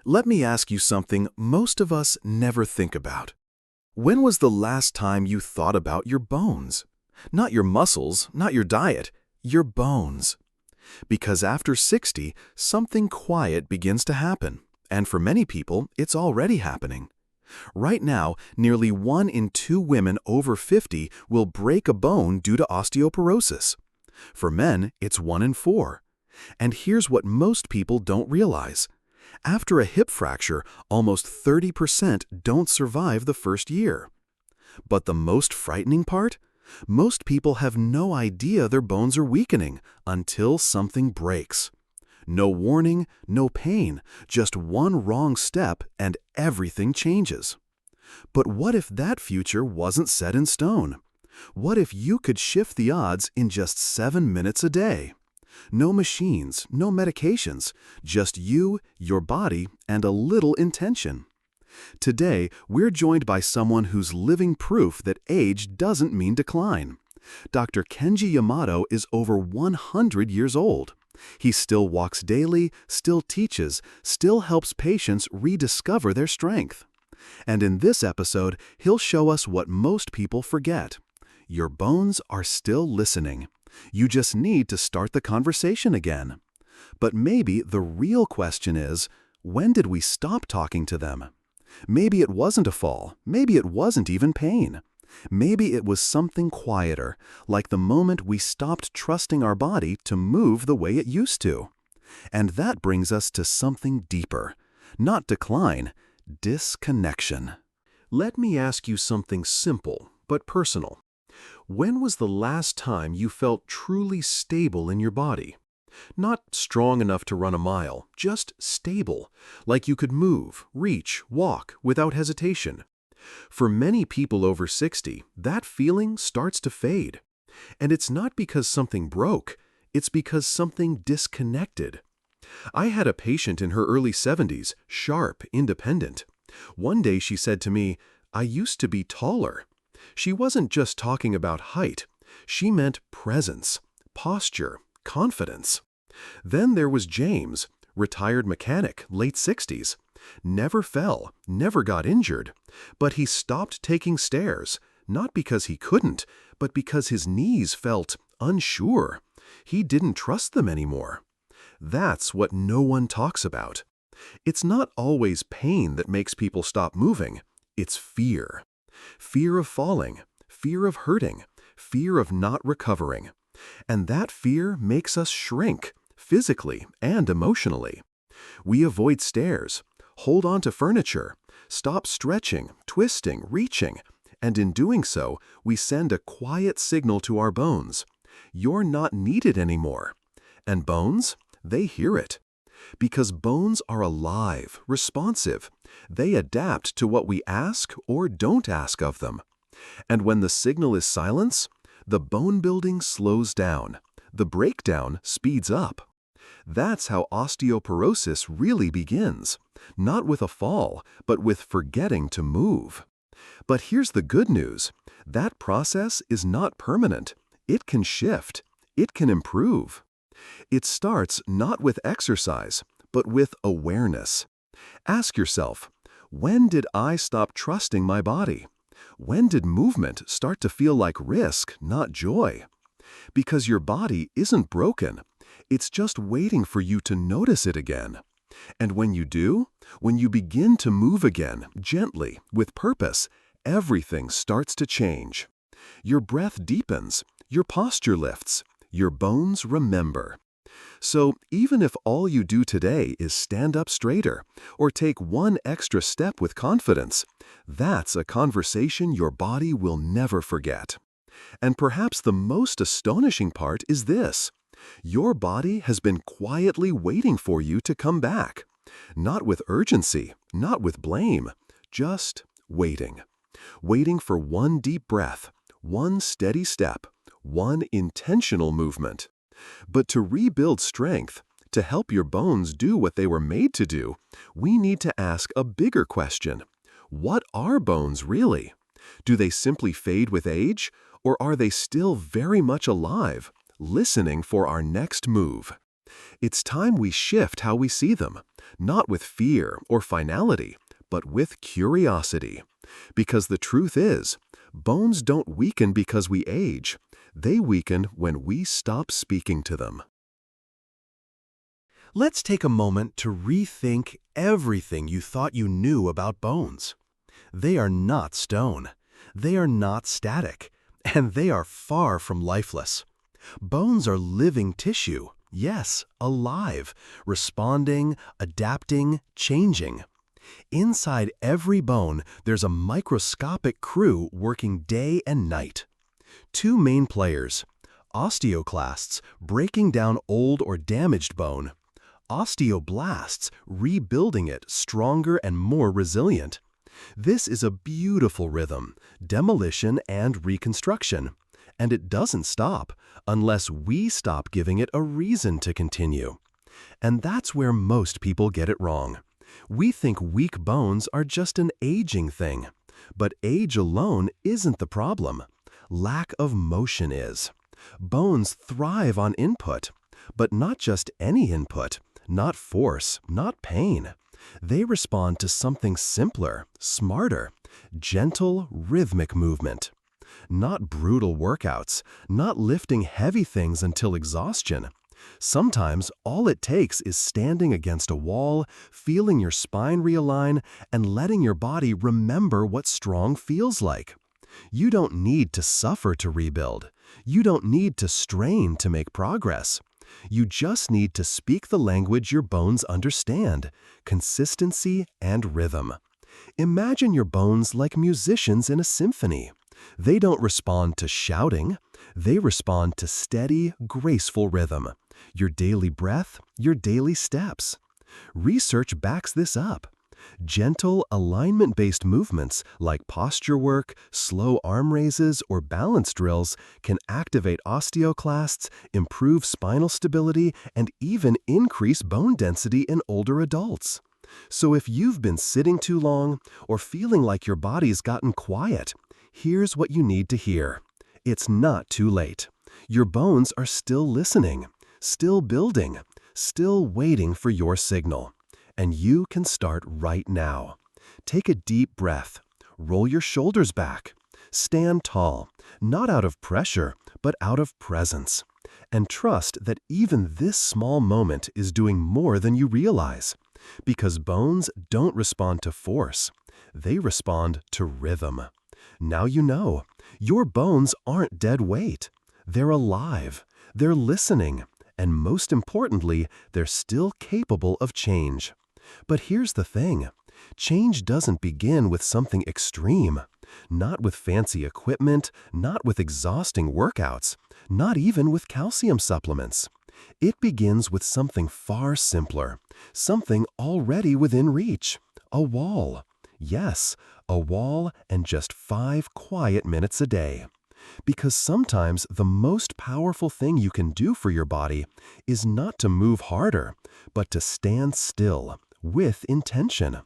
Let me ask you something most of us never think about. When was the last time you thought about your bones? Not your muscles, not your diet, your bones. Because after 60, something quiet begins to happen. And for many people, it's already happening. Right now, nearly 1 in 2 women over 50 will break a bone due to osteoporosis. For men, it's 1 in 4. And here's what most people don't realize. After a hip fracture, almost 30% don't survive the first year. But the most frightening part? Most people have no idea their bones are weakening until something breaks. No warning, no pain, just one wrong step and everything changes. But what if that future wasn't set in stone? What if you could shift the odds in just 7 minutes a day? No machines, no medications, just you, your body, and a little intention. Today, we're joined by someone who's living proof that age doesn't mean decline. Dr. Kenji Yamato is over 100 years old. He still walks daily, still teaches, still helps patients rediscover their strength. And in this episode, he'll show us what most people forget. Your bones are still listening. You just need to start the conversation again. But maybe the real question is, when did we stop talking to them? Maybe it wasn't a fall. Maybe it wasn't even pain. Maybe it was something quieter, like the moment we stopped trusting our body to move the way it used to. And that brings us to something deeper. Not decline, disconnection. Let me ask you something simple but personal. When was the last time you felt truly stable in your body? Not strong enough to run a mile, just stable, like you could move, reach, walk without hesitation. For many people over 60, that feeling starts to fade. And it's not because something broke, it's because something disconnected. I had a patient in her early 70s, sharp, independent. One day she said to me, "I used to be taller." She wasn't just talking about height. She meant presence, posture, confidence. Then there was James, retired mechanic, late 60s. Never fell, never got injured, but he stopped taking stairs, not because he couldn't, but because his knees felt unsure. He didn't trust them anymore. That's what no one talks about. It's not always pain that makes people stop moving. It's fear. Fear of falling, fear of hurting, fear of not recovering. And that fear makes us shrink, physically and emotionally. We avoid stairs, hold on to furniture, stop stretching, twisting, reaching, and in doing so, we send a quiet signal to our bones. You're not needed anymore. And bones, they hear it. Because bones are alive, responsive. They adapt to what we ask or don't ask of them. And when the signal is silence, the bone building slows down. The breakdown speeds up. That's how osteoporosis really begins. Not with a fall, but with forgetting to move. But here's the good news. That process is not permanent. It can shift. It can improve. It starts not with exercise, but with awareness. Ask yourself, when did I stop trusting my body? When did movement start to feel like risk, not joy? Because your body isn't broken. It's just waiting for you to notice it again. And when you do, when you begin to move again, gently, with purpose, everything starts to change. Your breath deepens, your posture lifts, your bones remember. So even if all you do today is stand up straighter or take one extra step with confidence, that's a conversation your body will never forget. And perhaps the most astonishing part is this. Your body has been quietly waiting for you to come back. Not with urgency, not with blame, just waiting. Waiting for one deep breath, one steady step, one intentional movement. But to rebuild strength, to help your bones do what they were made to do, we need to ask a bigger question. What are bones really? Do they simply fade with age, or are they still very much alive, listening for our next move? It's time we shift how we see them, not with fear or finality, but with curiosity. Because the truth is, bones don't weaken because we age. They weaken when we stop speaking to them. Let's take a moment to rethink everything you thought you knew about bones. They are not stone. They are not static. And they are far from lifeless. Bones are living tissue, yes, alive, responding, adapting, changing. Inside every bone, there's a microscopic crew working day and night. Two main players: osteoclasts, breaking down old or damaged bone; osteoblasts, rebuilding it stronger and more resilient. This is a beautiful rhythm, demolition and reconstruction. And it doesn't stop unless we stop giving it a reason to continue. And that's where most people get it wrong. We think weak bones are just an aging thing. But age alone isn't the problem. Lack of motion is. Bones thrive on input, but not just any input, not force, not pain. They respond to something simpler, smarter, gentle, rhythmic movement. Not brutal workouts, not lifting heavy things until exhaustion. Sometimes all it takes is standing against a wall, feeling your spine realign, and letting your body remember what strong feels like. You don't need to suffer to rebuild. You don't need to strain to make progress. You just need to speak the language your bones understand: consistency and rhythm. Imagine your bones like musicians in a symphony. They don't respond to shouting. They respond to steady, graceful rhythm. Your daily breath, your daily steps. Research backs this up. Gentle, alignment-based movements like posture work, slow arm raises, or balance drills can activate osteoclasts, improve spinal stability, and even increase bone density in older adults. So if you've been sitting too long or feeling like your body's gotten quiet, here's what you need to hear. It's not too late. Your bones are still listening, still building, still waiting for your signal. And you can start right now. Take a deep breath. Roll your shoulders back. Stand tall, not out of pressure, but out of presence. And trust that even this small moment is doing more than you realize. Because bones don't respond to force. They respond to rhythm. Now you know, your bones aren't dead weight. They're alive. They're listening. And most importantly, they're still capable of change. But here's the thing. Change doesn't begin with something extreme. Not with fancy equipment, not with exhausting workouts, not even with calcium supplements. It begins with something far simpler, something already within reach: a wall. Yes, a wall and just 5 quiet minutes a day. Because sometimes the most powerful thing you can do for your body is not to move harder, but to stand still, with intention.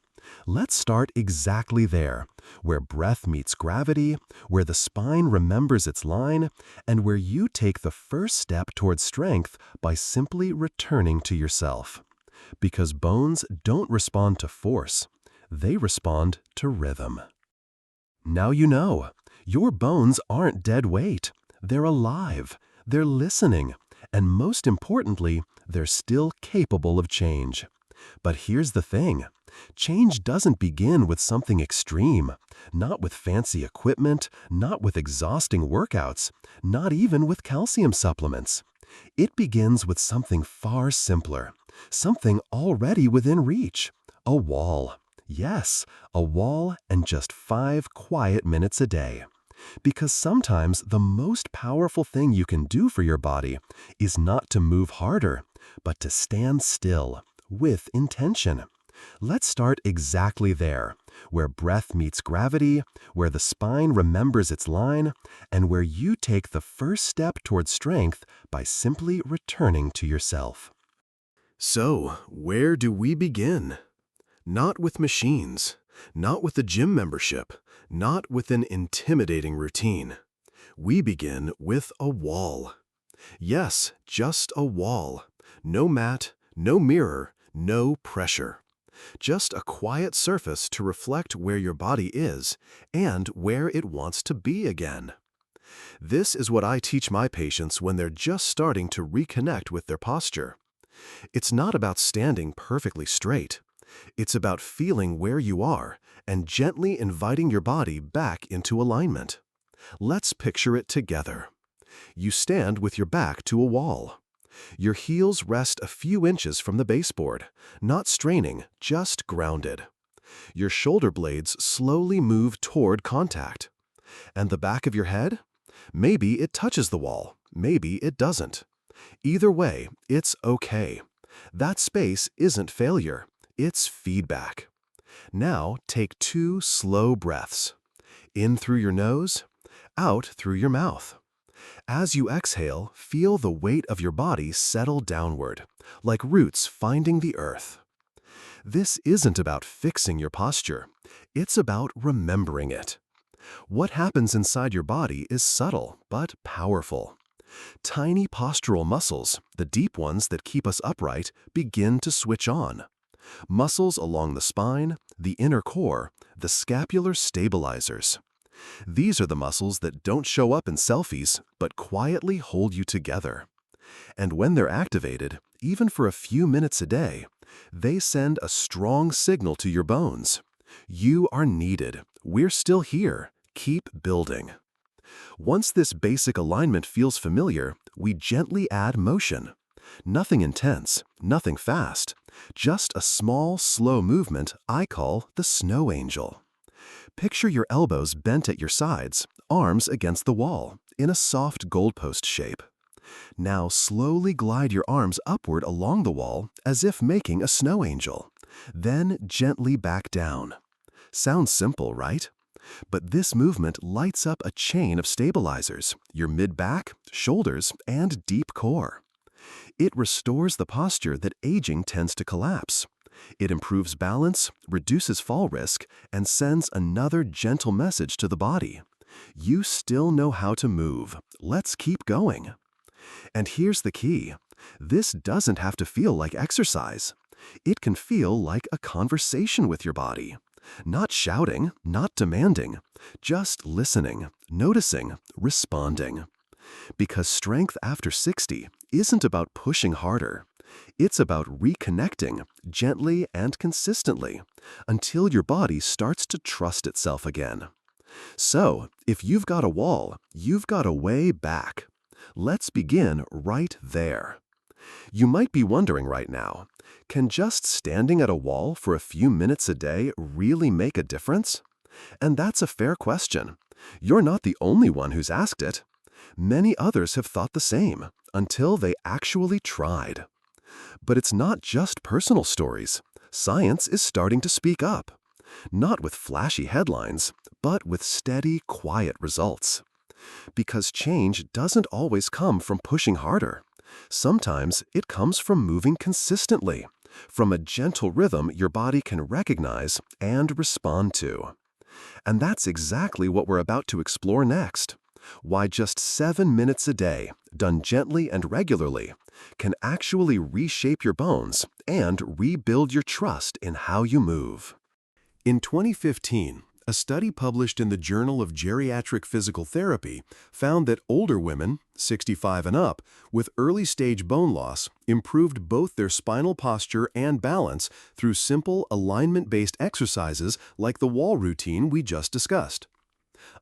Let's start exactly there, where breath meets gravity, where the spine remembers its line, and where you take the first step toward strength by simply returning to yourself. Because bones don't respond to force. They respond to rhythm. Now you know. Your bones aren't dead weight. They're alive. They're listening. And most importantly, they're still capable of change. But here's the thing. Change doesn't begin with something extreme. Not with fancy equipment, not with exhausting workouts, not even with calcium supplements. It begins with something far simpler, something already within reach: a wall. Yes, a wall and just 5 quiet minutes a day. Because sometimes the most powerful thing you can do for your body is not to move harder, but to stand still, with intention. Let's start exactly there, where breath meets gravity, where the spine remembers its line, and where you take the first step toward strength by simply returning to yourself. So, where do we begin? Not with machines, not with a gym membership, not with an intimidating routine. We begin with a wall. Yes, just a wall. No mat, no mirror, no pressure. Just a quiet surface to reflect where your body is and where it wants to be again. This is what I teach my patients when they're just starting to reconnect with their posture. It's not about standing perfectly straight. It's about feeling where you are and gently inviting your body back into alignment. Let's picture it together. You stand with your back to a wall. Your heels rest a few inches from the baseboard, not straining, just grounded. Your shoulder blades slowly move toward contact. And the back of your head? Maybe it touches the wall, maybe it doesn't. Either way, it's okay. That space isn't failure, it's feedback. Now take 2 slow breaths. In through your nose, out through your mouth. As you exhale, feel the weight of your body settle downward, like roots finding the earth. This isn't about fixing your posture. It's about remembering it. What happens inside your body is subtle but powerful. Tiny postural muscles, the deep ones that keep us upright, begin to switch on. Muscles along the spine, the inner core, the scapular stabilizers. These are the muscles that don't show up in selfies, but quietly hold you together. And when they're activated, even for a few minutes a day, they send a strong signal to your bones. You are needed. We're still here. Keep building. Once this basic alignment feels familiar, we gently add motion. Nothing intense, nothing fast, just a small, slow movement I call the snow angel. Picture your elbows bent at your sides, arms against the wall, in a soft goalpost shape. Now slowly glide your arms upward along the wall as if making a snow angel. Then gently back down. Sounds simple, right? But this movement lights up a chain of stabilizers, your mid-back, shoulders, and deep core. It restores the posture that aging tends to collapse. It improves balance, reduces fall risk, and sends another gentle message to the body. You still know how to move. Let's keep going. And here's the key. This doesn't have to feel like exercise. It can feel like a conversation with your body. Not shouting, not demanding, just listening, noticing, responding. Because strength after 60 isn't about pushing harder. It's about reconnecting gently and consistently until your body starts to trust itself again. So, if you've got a wall, you've got a way back. Let's begin right there. You might be wondering right now, can just standing at a wall for a few minutes a day really make a difference? And that's a fair question. You're not the only one who's asked it. Many others have thought the same until they actually tried. But it's not just personal stories. Science is starting to speak up. Not with flashy headlines, but with steady, quiet results. Because change doesn't always come from pushing harder. Sometimes it comes from moving consistently, from a gentle rhythm your body can recognize and respond to. And that's exactly what we're about to explore next. Why just 7 minutes a day, done gently and regularly, can actually reshape your bones and rebuild your trust in how you move. In 2015, a study published in the Journal of Geriatric Physical Therapy found that older women, 65 and up, with early-stage bone loss improved both their spinal posture and balance through simple alignment-based exercises like the wall routine we just discussed.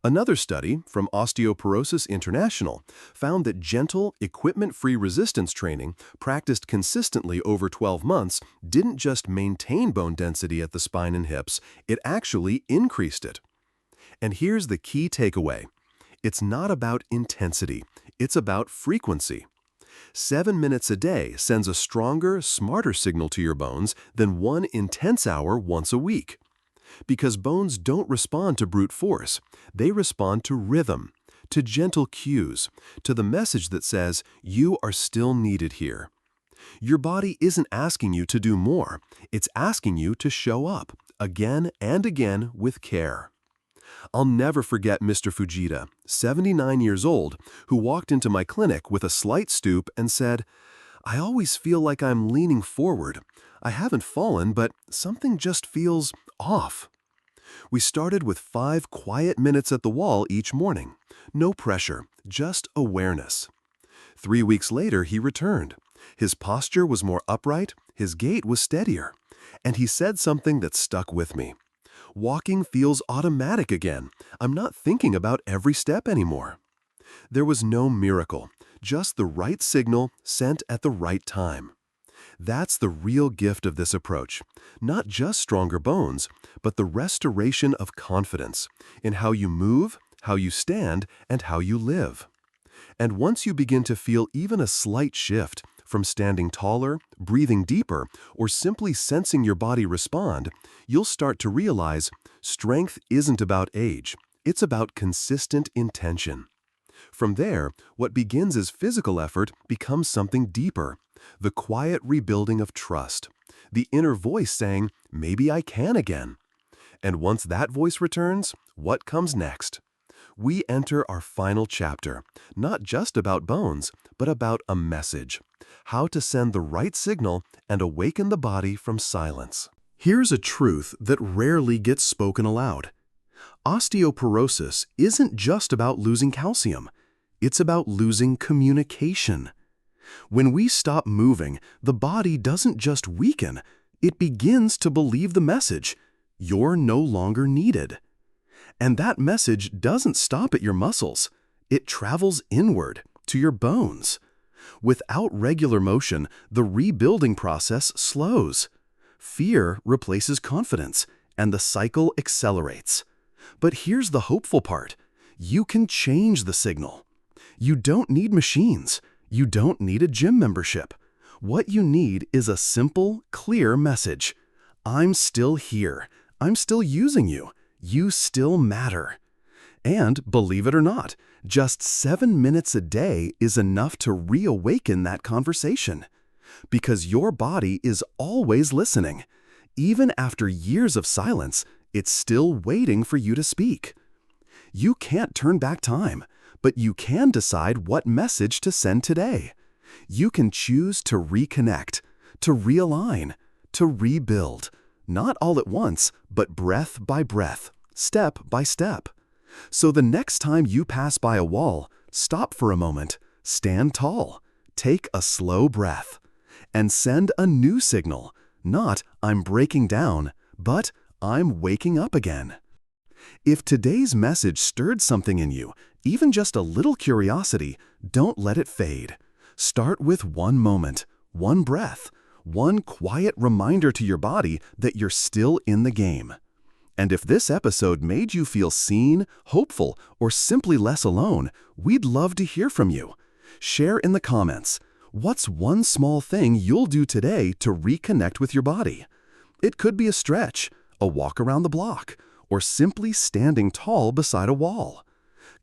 Another study from Osteoporosis International found that gentle, equipment-free resistance training practiced consistently over 12 months didn't just maintain bone density at the spine and hips, it actually increased it. And here's the key takeaway. It's not about intensity, it's about frequency. 7 minutes a day sends a stronger, smarter signal to your bones than 1 intense hour once a week. Because bones don't respond to brute force, they respond to rhythm, to gentle cues, to the message that says, you are still needed here. Your body isn't asking you to do more, it's asking you to show up, again and again with care. I'll never forget Mr. Fujita, 79 years old, who walked into my clinic with a slight stoop and said, I always feel like I'm leaning forward. I haven't fallen, but something just feels off. We started with 5 quiet minutes at the wall each morning. No pressure, just awareness. 3 weeks later, he returned. His posture was more upright, his gait was steadier. And he said something that stuck with me. Walking feels automatic again. I'm not thinking about every step anymore. There was no miracle, just the right signal sent at the right time. That's the real gift of this approach. Not just stronger bones, but the restoration of confidence in how you move, how you stand, and how you live. And once you begin to feel even a slight shift, from standing taller, breathing deeper, or simply sensing your body respond, you'll start to realize strength isn't about age, it's about consistent intention. From there, what begins as physical effort becomes something deeper, the quiet rebuilding of trust, the inner voice saying, maybe I can again. And once that voice returns, what comes next? We enter our final chapter, not just about bones, but about a message, how to send the right signal and awaken the body from silence. Here's a truth that rarely gets spoken aloud. Osteoporosis isn't just about losing calcium. It's about losing communication. When we stop moving, the body doesn't just weaken, it begins to believe the message, you're no longer needed. And that message doesn't stop at your muscles. It travels inward, to your bones. Without regular motion, the rebuilding process slows. Fear replaces confidence, and the cycle accelerates. But here's the hopeful part. You can change the signal. You don't need machines. You don't need a gym membership. What you need is a simple, clear message. I'm still here. I'm still using you. You still matter. And believe it or not, just 7 minutes a day is enough to reawaken that conversation. Because your body is always listening. Even after years of silence, it's still waiting for you to speak. You can't turn back time, but you can decide what message to send today. You can choose to reconnect, to realign, to rebuild. Not all at once, but breath by breath, step by step. So the next time you pass by a wall, stop for a moment, stand tall, take a slow breath, and send a new signal. Not, I'm breaking down, but I'm waking up again. If today's message stirred something in you, even just a little curiosity, don't let it fade. Start with one moment, one breath, one quiet reminder to your body that you're still in the game. And if this episode made you feel seen, hopeful, or simply less alone, we'd love to hear from you. Share in the comments. What's one small thing you'll do today to reconnect with your body? It could be a stretch, a walk around the block, or simply standing tall beside a wall.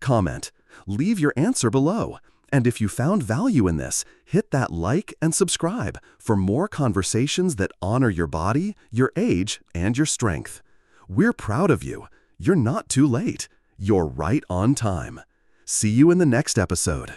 Comment, leave your answer below, and if you found value in this, hit that like and subscribe for more conversations that honor your body, your age, and your strength. We're proud of you. You're not too late. You're right on time. See you in the next episode.